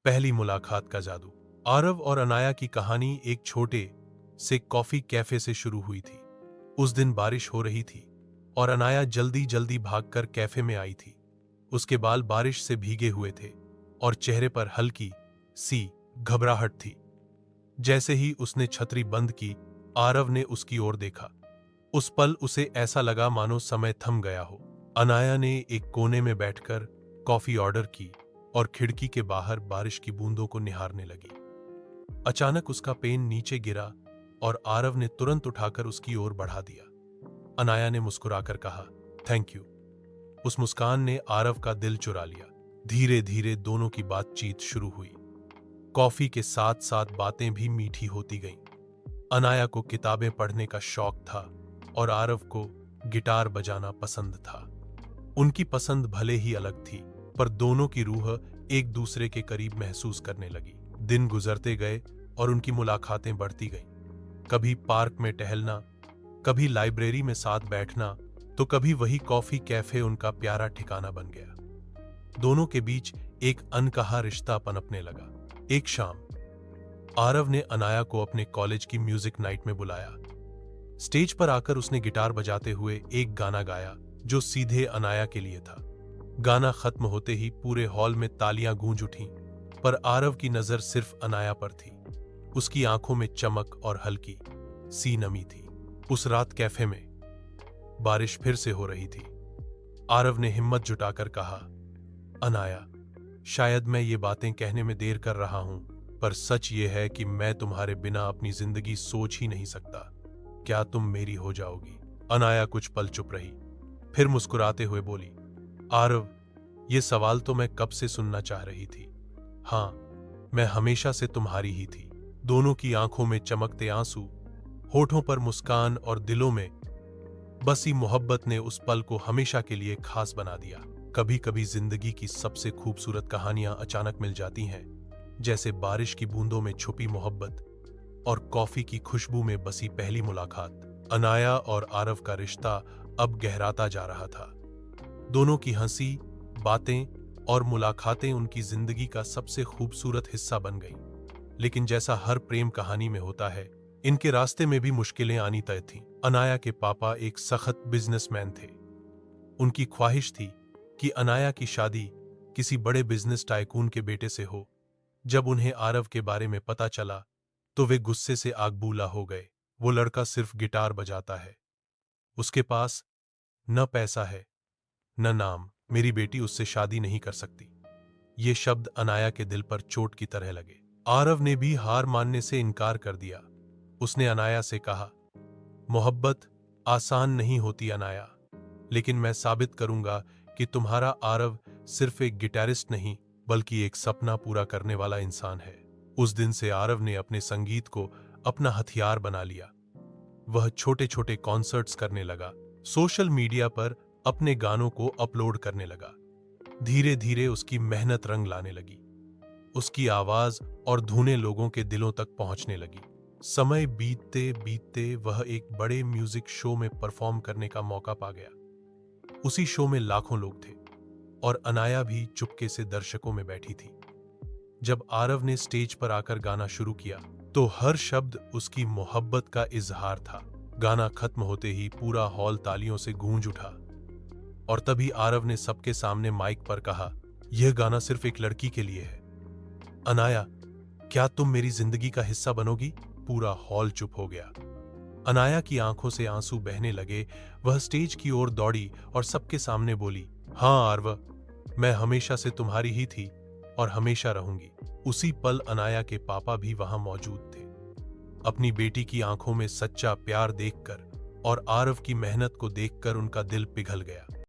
पहली मुलाकात का जादू। आरव और अनाया की कहानी एक छोटे से कॉफी कैफे से शुरू हुई थी। उस दिन बारिश हो रही थी और अनाया जल्दी जल्दी भागकर कैफे में आई थी। उसके बाल बारिश से भीगे हुए थे और चेहरे पर हल्की सी घबराहट थी। जैसे ही उसने छतरी बंद की, आरव ने उसकी ओर देखा। उस पल उसे ऐसा लगा मानो समय थम गया हो। अनाया ने एक कोने में बैठकर कॉफी ऑर्डर की और खिड़की के बाहर बारिश की बूंदों को निहारने लगी। अचानक उसका पेन नीचे गिरा और आरव ने तुरंत उठाकर उसकी ओर बढ़ा दिया। अनाया ने मुस्कुराकर कहा, थैंक यू। उस मुस्कान ने आरव का दिल चुरा लिया। धीरे धीरे दोनों की बातचीत शुरू हुई। कॉफी के साथ साथ बातें भी मीठी होती गईं। अनाया को किताबें पढ़ने का शौक था और आरव को गिटार बजाना पसंद था। उनकी पसंद भले ही अलग थी, पर दोनों की रूह एक दूसरे के करीब महसूस करने लगी। दिन गुजरते गए और उनकी मुलाकातें बढ़ती गईं। कभी पार्क में टहलना, कभी लाइब्रेरी में साथ बैठना, तो कभी वही कॉफी कैफे उनका प्यारा ठिकाना बन गया। दोनों के बीच एक अनकहा रिश्ता पनपने लगा। एक शाम आरव ने अनाया को अपने कॉलेज की म्यूजिक नाइट में बुलाया। स्टेज पर आकर उसने गिटार बजाते हुए एक गाना गाया जो सीधे अनाया के लिए था। गाना खत्म होते ही पूरे हॉल में तालियां गूंज उठीं, पर आरव की नजर सिर्फ अनाया पर थी। उसकी आंखों में चमक और हल्की सी नमी थी। उस रात कैफे में बारिश फिर से हो रही थी। आरव ने हिम्मत जुटाकर कहा, अनाया, शायद मैं ये बातें कहने में देर कर रहा हूं, पर सच ये है कि मैं तुम्हारे बिना अपनी जिंदगी सोच ही नहीं सकता। क्या तुम मेरी हो जाओगी? अनाया कुछ पल चुप रही, फिर मुस्कुराते हुए बोली, आरव, ये सवाल तो मैं कब से सुनना चाह रही थी। हाँ, मैं हमेशा से तुम्हारी ही थी। दोनों की आंखों में चमकते आंसू, होठों पर मुस्कान और दिलों में बसी मोहब्बत ने उस पल को हमेशा के लिए खास बना दिया। कभी कभी जिंदगी की सबसे खूबसूरत कहानियां अचानक मिल जाती हैं, जैसे बारिश की बूंदों में छुपी मोहब्बत और कॉफी की खुशबू में बसी पहली मुलाकात। अनाया और आरव का रिश्ता अब गहराता जा रहा था। दोनों की हंसी, बातें और मुलाकातें उनकी जिंदगी का सबसे खूबसूरत हिस्सा बन गईं। लेकिन जैसा हर प्रेम कहानी में होता है, इनके रास्ते में भी मुश्किलें आनी तय थीं। अनाया के पापा एक सख्त बिजनेसमैन थे। उनकी ख्वाहिश थी कि अनाया की शादी किसी बड़े बिजनेस टाइकून के बेटे से हो। जब उन्हें आरव के बारे में पता चला, तो वे गुस्से से आग बूला हो गए। वो लड़का सिर्फ गिटार बजाता है, उसके पास न पैसा है न नाम, मेरी बेटी उससे शादी नहीं कर सकती। ये शब्द अनाया के दिल पर चोट की तरह लगे। आरव ने भी हार मानने से इनकार कर दिया। उसने अनाया से कहा, मोहब्बत आसान नहीं होती अनाया, लेकिन मैं साबित करूंगा कि तुम्हारा आरव सिर्फ एक गिटारिस्ट नहीं, बल्कि एक सपना पूरा करने वाला इंसान है। उस दिन से आरव ने अपने संगीत को अपना हथियार बना लिया। वह छोटे छोटे कॉन्सर्ट्स करने लगा, सोशल मीडिया पर अपने गानों को अपलोड करने लगा। धीरे धीरे उसकी मेहनत रंग लाने लगी। उसकी आवाज और धुनें लोगों के दिलों तक पहुंचने लगी। समय बीतते बीतते वह एक बड़े म्यूजिक शो में परफॉर्म करने का मौका पा गया। उसी शो में लाखों लोग थे और अनाया भी चुपके से दर्शकों में बैठी थी। जब आरव ने स्टेज पर आकर गाना शुरू किया, तो हर शब्द उसकी मोहब्बत का इजहार था। गाना खत्म होते ही पूरा हॉल तालियों से गूंज उठा और तभी आरव ने सबके सामने माइक पर कहा, यह गाना सिर्फ एक लड़की के लिए है। अनाया, क्या तुम मेरी जिंदगी का हिस्सा बनोगी? पूरा हॉल चुप हो गया। अनाया की आंखों से आंसू बहने लगे। वह स्टेज की ओर दौड़ी और सबके सामने बोली, हाँ आरव, मैं हमेशा से तुम्हारी ही थी और हमेशा रहूंगी। उसी पल अनाया के पापा भी वहां मौजूद थे। अपनी बेटी की आंखों में सच्चा प्यार देखकर और आरव की मेहनत को देखकर उनका दिल पिघल गया।